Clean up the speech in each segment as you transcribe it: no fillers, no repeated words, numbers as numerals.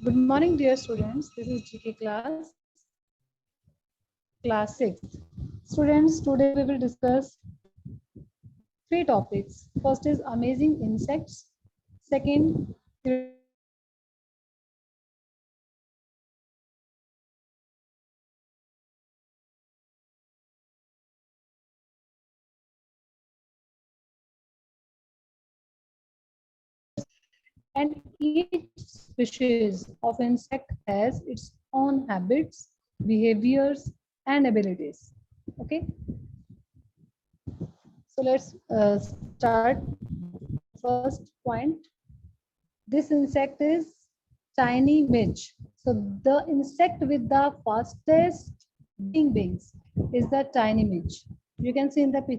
Good morning, dear students. This is GK class 6. Students, today we will discuss three topics. First is amazing insects. Second, and each species of insect has its own habits, behaviors, and abilities. Okay, so let's start. First point, this insect is tiny midge. So the insect with the fastest wings is the tiny midge. You can see in the picture.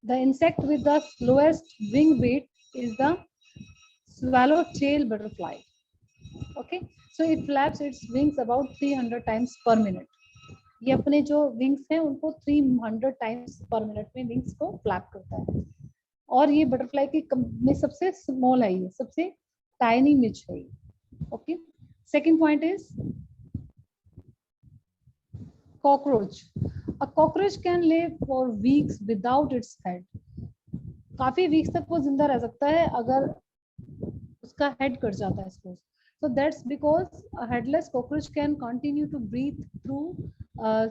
The insect with the slowest wing beat is the swallowtail butterfly. Okay, so it flaps its wings about 300 times per minute. ये अपने जो wings हैं उनको 300 times पर minute में wings को flap करता है और ये बटरफ्लाई की में सबसे स्मॉल है, ये सबसे टाइनी मिच है। Okay, second point is cockroach. A cockroach can live for weeks without its head. काफी वीक्स तक वो जिंदा रह सकता है अगर उसका हेड कट जाता है suppose. So that's because a headless cockroach can continue to breathe through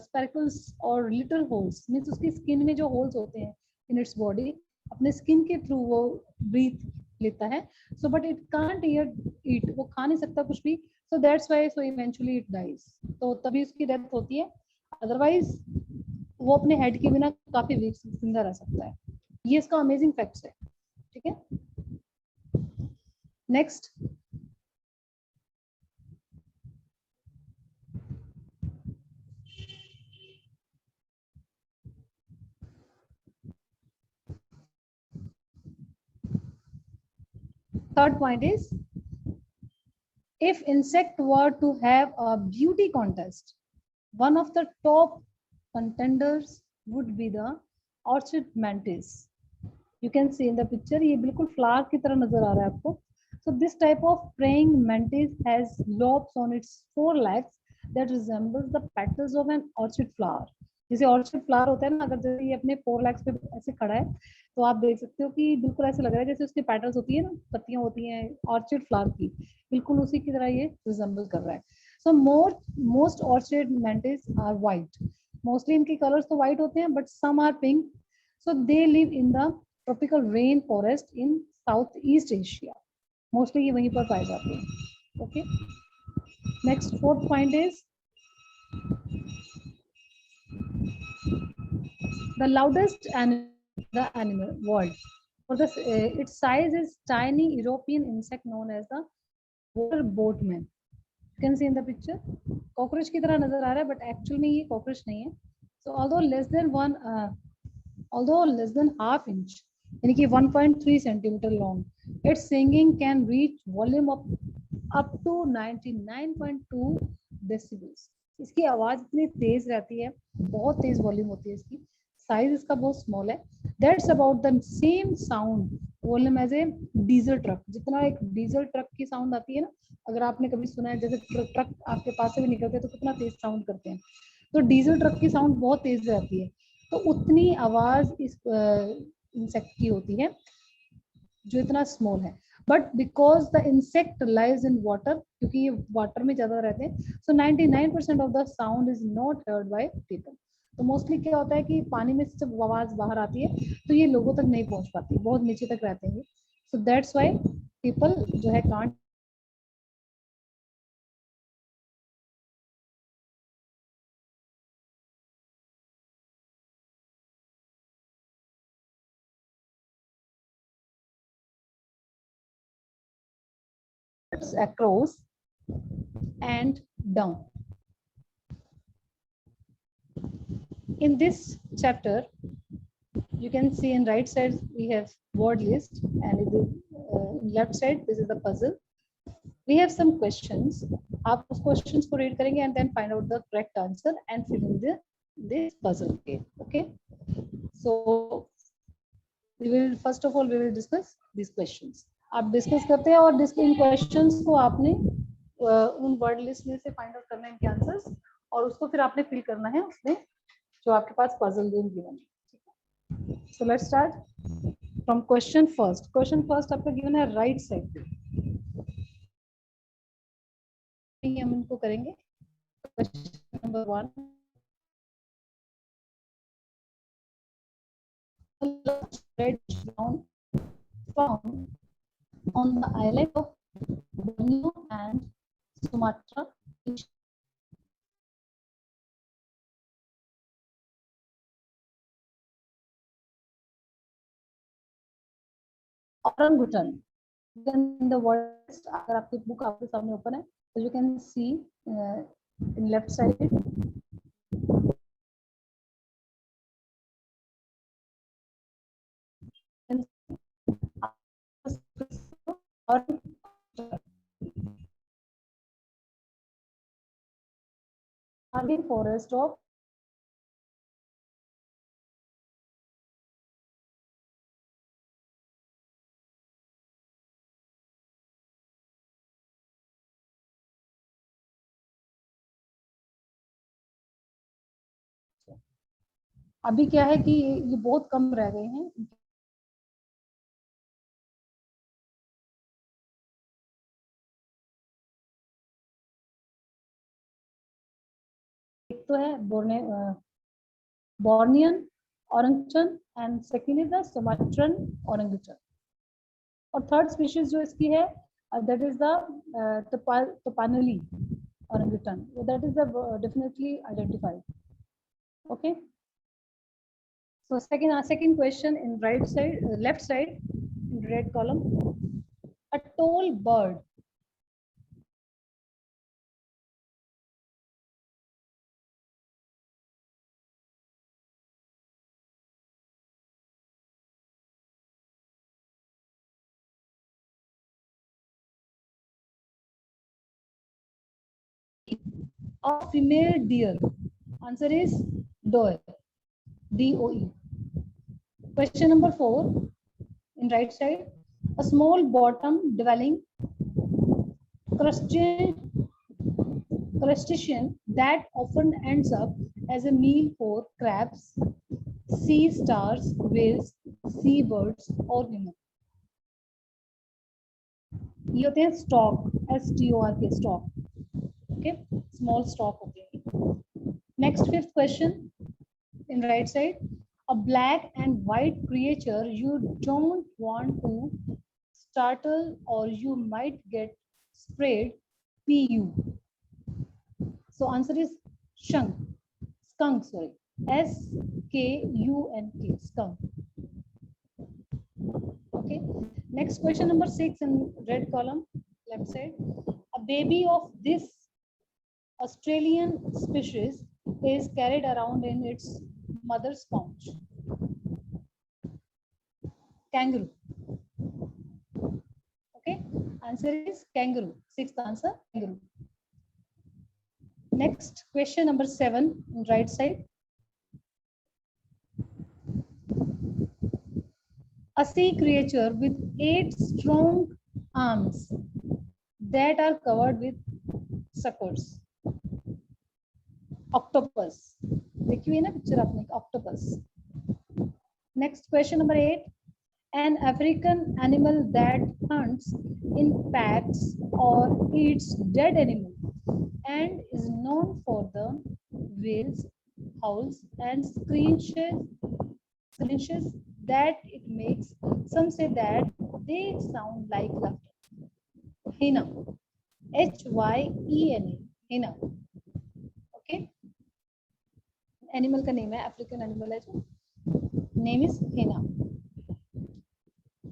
sparkles or little holes. Means उसकी skin में जो holes होते हैं in its body, अपने skin के through वो breathe लेता है. So but it can't eat. वो खा नहीं सकता कुछ भी. So that's why so eventually it dies. तो तभी उसकी death होती है. Otherwise वो अपने head के बिना काफी weeks जिंदा रह सकता है. ये इसका amazing facts है. ठीक है. Next. Third point is, if insect were to have a beauty contest, one of the top contenders would be the orchid mantis. You can see in the picture, ये बिल्कुल flower की तरह नजर आ रहा है आपको. So this type of praying mantis has lobes on its forelegs that resembles the petals of an orchid flower. जैसे orchid flower होता है ना, अगर जैसे ये अपने फोर लेग्स पे ऐसे खड़ा है तो आप देख सकते हो कि बिल्कुल ऐसे लग रहा है जैसे उसके पेटल्स होती है ना, पत्तियां होती हैं ऑर्चिड फ्लावर की, बिल्कुल उसी की तरह ये रिजेंबल कर रहा है. So most orchid mantis are white. Mostly इनके कलर्स तो वाइट होते हैं but some are pink. So they live in the tropical rain forest in south east Asia. Mostly ये वहीं पर पाए जाते हैं. Okay, next fourth point is the loudest animal in the animal world. For this, its size is tiny European insect known as the water boatman. You can see in the picture. Cockroach की तरह नजर आ रहा है, but actually में ये cockroach नहीं है. So although less than half inch, यानी कि 1.3 centimeter long, its singing can reach volume of up to 99.2 decibels. इसकी आवाज इतनी तेज रहती है, बहुत तेज वॉल्यूम होती है इसकी. साइज इसका बहुत स्मॉल है. That's about the same sound volume as a diesel truck. जितना एक डीजल ट्रक की साउंड आती है ना, अगर आपने कभी सुना है जैसे ट्रक आपके पास से भी निकलते हैं तो कितना तेज साउंड करते हैं, तो डीजल ट्रक की साउंड बहुत तेज रहती है. तो उतनी आवाज इस इंसेक्ट की होती है जो इतना स्मॉल है. But because the insect lives in water, क्योंकि ये वाटर में ज्यादा रहते हैं, सो 99% of the sound is not heard by people. तो मोस्टली क्या होता है कि पानी में से जब आवाज बाहर आती है तो ये लोगों तक नहीं पहुंच पाती, बहुत नीचे तक रहते हैं. सो दैट्स व्हाई पीपल जो है can't across and down. In this chapter, you can see in right side we have word list, and in left side this is the puzzle. We have some questions. आप उस questions को read करेंगे and then find out the correct answer and fill in this puzzle game. Okay. So we will first of all we will discuss these questions. आप discuss करते हैं और इन questions को आपने उन word list में से find out करना है इनके answers और उसको फिर आपने fill करना है उसमें जो आपके पास puzzle game given है. So let's start from question first. Question first आपका given है right side पे. हम इनको करेंगे. Question number 1. Red brown found on the island of Borneo and Sumatra. Orangutan. In the words, अगर आपकी book आपके सामने open है, so you can see in left side. Again, forest of अभी क्या है कि ये बहुत कम रह गए हैं. एक तो है Bornean orangutan and second is the Sumatran orangutan. और थर्ड स्पीशीज जो इसकी है that is the Topanoli orangutan. So that is the definitely identified. Okay. So second question in right side, left side, in red column. A tall bird a female deer. Answer is doe. DOE. Question number 4 in right side. A small bottom dwelling crustacean that often ends up as a meal for crabs, sea stars, whales, seabirds or human. ये होते हैं stock, STORK stock. Okay, small stock होते हैं. Next fifth question in right side. A black and white creature you don't want to startle or you might get sprayed. PU. So answer is skunk. Skunk, sorry. SKUNK. Skunk. Okay. Next question number 6 in red column, left side. A baby of this Australian species is carried around in its mother's pouch. Kangaroo. Okay, answer is kangaroo. Sixth answer, kangaroo. Next question number 7 on right side. A sea creature with 8 strong arms that are covered with suckers. Octopus. देखिए ना picture आपने, octopus. Next question number 8. An African animal that hunts in packs or eats dead animals and is known for the wails, howls, and screeches that it makes. Some say that they sound like laughter. Hyena. HYENA. Hyena. Okay. Animal का name है, African animal है जो. Name is hyena.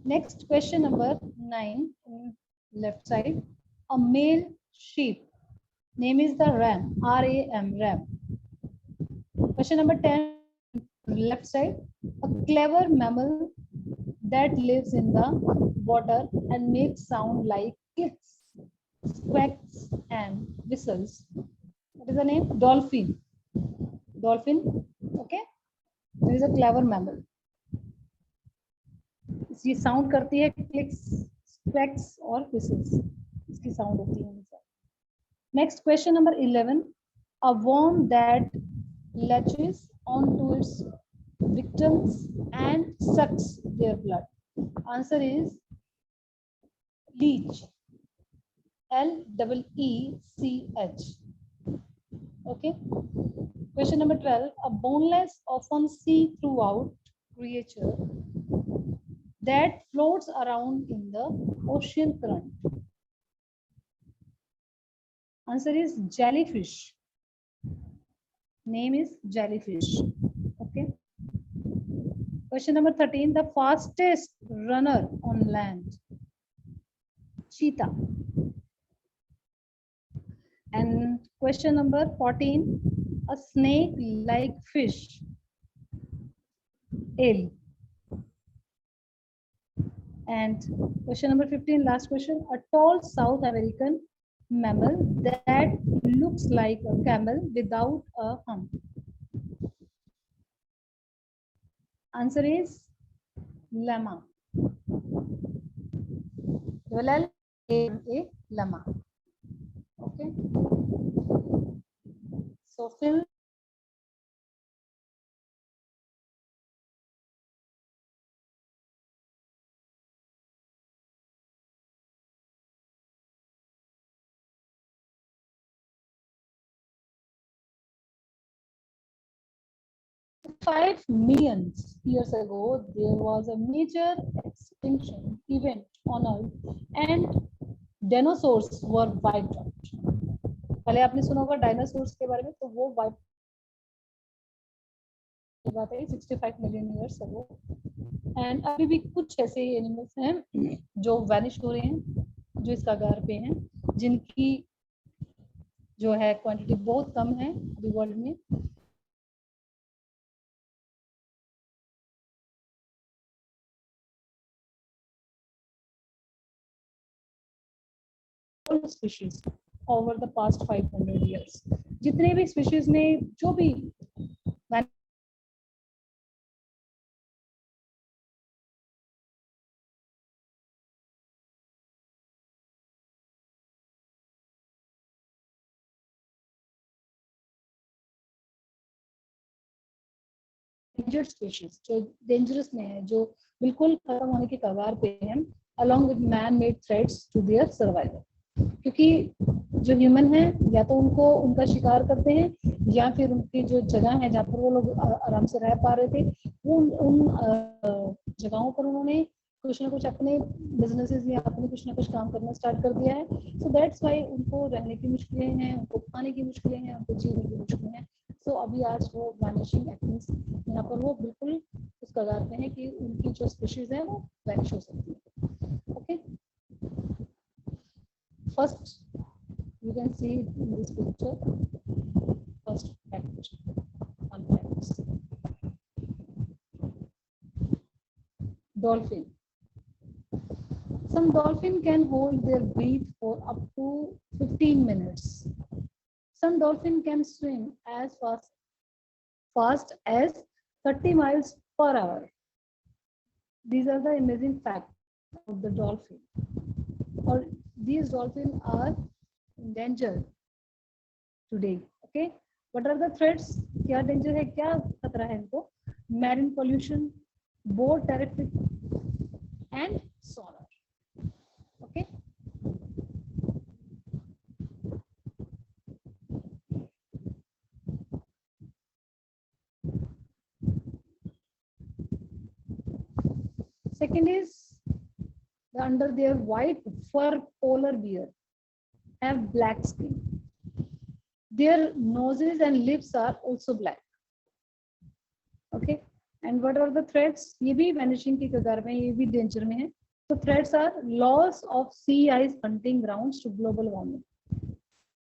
Next question number 9 left side. A male sheep. Name is the ram. RAM. Ram. Question number 10 left side. A clever mammal that lives in the water and makes sound like clicks. quacks and whistles. What is the name? Dolphin. Dolphin. Okay. There is a clever mammal. ये sound करती है clicks, quacks और whistles. इसकी sound होती है हमेशा. Next question number 11. A worm that latches onto its victims and sucks their blood. Answer is leech. Leech. Okay. Question number 12. A boneless, often see-throughout creature that floats around in the ocean current. Answer is jellyfish. Name is jellyfish. Okay. Question number 13. The fastest runner on land. Cheetah. And question number 14. A snake-like fish. Eel. And question number 15, last question. A tall South American mammal that looks like a camel without a hump. Answer is llama. L-A-M-A, llama. Okay. So fill. Five million years ago, there was a major extinction event on Earth, and dinosaurs were wiped out. पहले आपने सुना होगा dinosaurs के बारे में, तो वो wipe बात है 65 मिलियन ईयर्स अगो. एंड अभी भी कुछ ऐसे एनिमल्स हैं जो वैनिश हो रहे हैं, जो इस कगार पे हैं, जिनकी जो है क्वांटिटी बहुत कम है अभी वर्ल्ड में. Species over the past 500 years. जितने भी स्पीशीज ने जो भी endangered species, जो डेंजरस में है, जो बिल्कुल खत्म होने के कगार पे हैं, along with man-made threats to their survival. क्योंकि जो ह्यूमन है या तो उनको उनका शिकार करते हैं, या फिर उनकी जो जगह है जहाँ पर वो लोग आराम से रह पा रहे थे, वो उन जगहों पर उन्होंने कुछ ना कुछ अपने बिजनेसेस या अपने कुछ ना कुछ काम करना स्टार्ट कर दिया है. सो दैट्स वाई उनको रहने की मुश्किलें हैं, उनको खाने की मुश्किलें हैं, उनको जीने की मुश्किलें हैं. सो अभी आज वो वैनिशिंग एक्टिंग्स यहाँ पर वो बिल्कुल उस कगार पे हैं कि उनकी जो स्पीशीज है वो वैनिश हो सकती है. Okay. First you can see in this picture. First fact on facts. Dolphin. Some dolphin can hold their breath for up to 15 minutes. Some dolphin can swim as fast as 30 miles per hour. These are the amazing facts of the dolphin. Or these dolphins are endangered today. Okay. What are the threats? क्या danger है, क्या खतरा है इनको? Marine pollution, boat traffic, and sonar. Okay. Second is under their white fur polar bear have black skin. Their noses and lips are also black. Okay. And what are the threats? ये भी vanishing की कगार में, ये भी danger में है. So threats are loss of sea ice hunting grounds to global warming.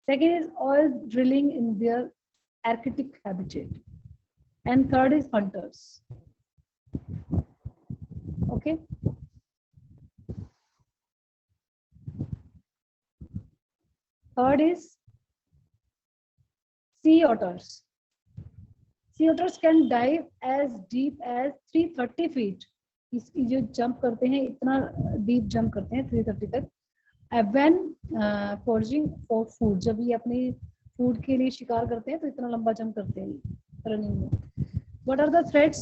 Second is oil drilling in their Arctic habitat. And third is hunters. Okay. Third is sea otters. Sea otters can dive as deep as 330 feet. इसकी जो jump करते हैं इतना deep jump करते हैं 330 तक. When foraging for food, जब ये अपने फूड के लिए शिकार करते हैं तो इतना लंबा जंप करते हैं रनिंग में. What are the threats?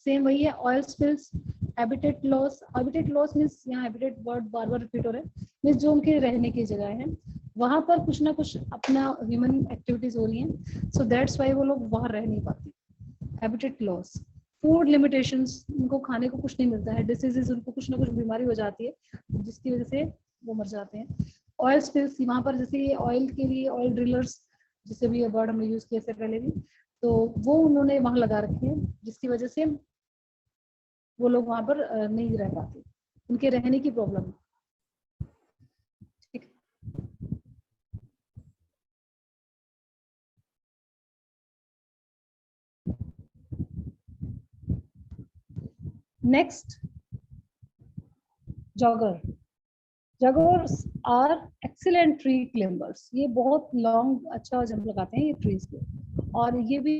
Same वही है. Oil spills, habitat loss. Habitat loss means यहाँ हैबिटेट वर्ड बार बार रिपीट हो रहा है. मीन्स जो उनके रहने की जगह है वहां पर कुछ ना कुछ अपना ह्यूमन एक्टिविटीज हो रही हैं, सो दैट्स वाई वो लोग वहां रह नहीं पाते. Habitat loss. फूड लिमिटेशंस, उनको खाने को कुछ नहीं मिलता है. डिसीजेज, उनको कुछ ना कुछ बीमारी हो जाती है जिसकी वजह से वो मर जाते हैं. ऑयल स्पिल्स, वहां पर जैसे ऑयल के लिए ऑयल ड्रिलर्स, जिसे भी वर्ड हमने यूज किया इससे पहले भी, तो वो उन्होंने वहां लगा रखे हैं जिसकी वजह से वो लोग वहां पर नहीं रह पाते. उनके रहने की प्रॉब्लम. ठीक. Next, jogger. Joggers are excellent tree climbers. ये बहुत लॉन्ग अच्छा जंप लगाते हैं ये ट्रीज पे, और ये भी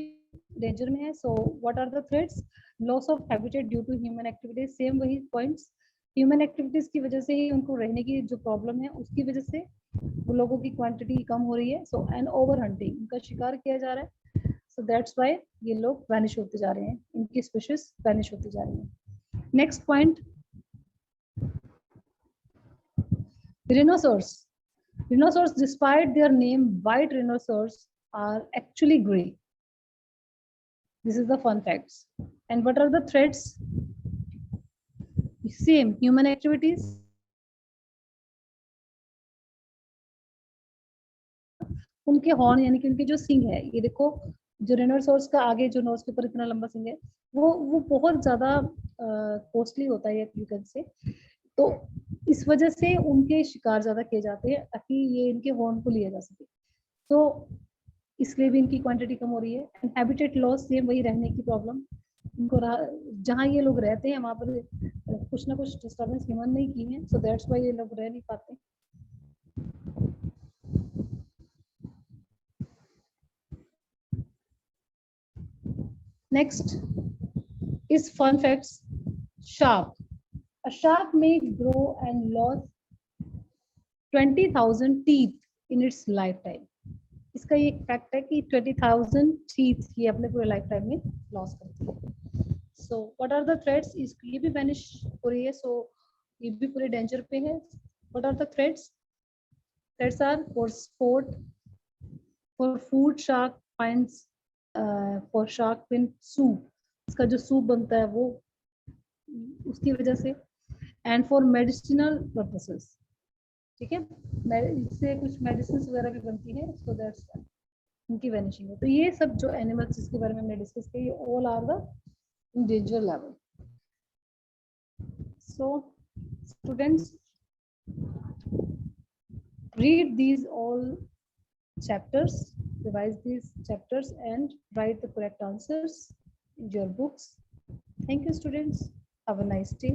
डेंजर में है. So what are the threats? Loss of habitat due to human activities. Same वही पॉइंट्स. ह्यूमन एक्टिविटीज की वजह से ही उनको रहने की जो प्रॉब्लम है उसकी वजह से वो लोगों की क्वांटिटी कम हो रही है. सो एंड ओवर हंटिंग, उनका शिकार किया जा रहा है. सो दैट्स व्हाई ये लोग वैनिश होते जा रहे हैं, इनकी स्पीशीज वैनिश होती जा रही है. Next point, rhinoceros. Rhinoceros, despite their name, white rhinoceros are actually gray. This is the fun facts. And what are the threats? Same, human activities. उनके हॉर्न यानी कि उनके जो सिंग है, ये देखो जो rhinoceros का आगे जो नोज के ऊपर इतना लंबा सिंग है वो बहुत ज्यादा कॉस्टली होता है यू कैन से. तो इस वजह से उनके शिकार ज्यादा किए जाते हैं ताकि ये इनके हॉर्न को लिया जा सके. तो इसलिए भी इनकी क्वांटिटी कम हो रही है. एंड हैबिटेट लॉस, सेम वही रहने की प्रॉब्लम. इनको जहाँ ये लोग रहते हैं वहां पर कुछ ना कुछ डिस्टर्बेंस ह्यूमन ने की है. सो दैट्स व्हाई ये लोग रह नहीं पाते. Next is fun facts. Shark. A shark may grow and lose 20,000 teeth in its lifetime. इसका ये फैक्ट है कि 20,000 teeth ये अपने पूरे लाइफ टाइम में लॉस करते हैं. So what are the threats? ये भी वैनिश हो रही है. सो ये भी पूरे डेंजर पे है. What are the threats? Threats are for sport, for food shark finds, for shark fin soup, इसका जो सूप बनता है वो उसकी वजह से, एंड फॉर मेडिसिनल पर्पसेस. ठीक है, इससे कुछ मेडिसिन वगैरह भी बनती है. सो दैट्स उनकी वैनिशिंग है. तो ये सब जो एनिमल्स जिसके बारे में हमने डिस्कस किया, ये all are the in danger level. So students, read these all chapters, revise these chapters and write the correct answers in your books. Thank you, students. Have a nice day.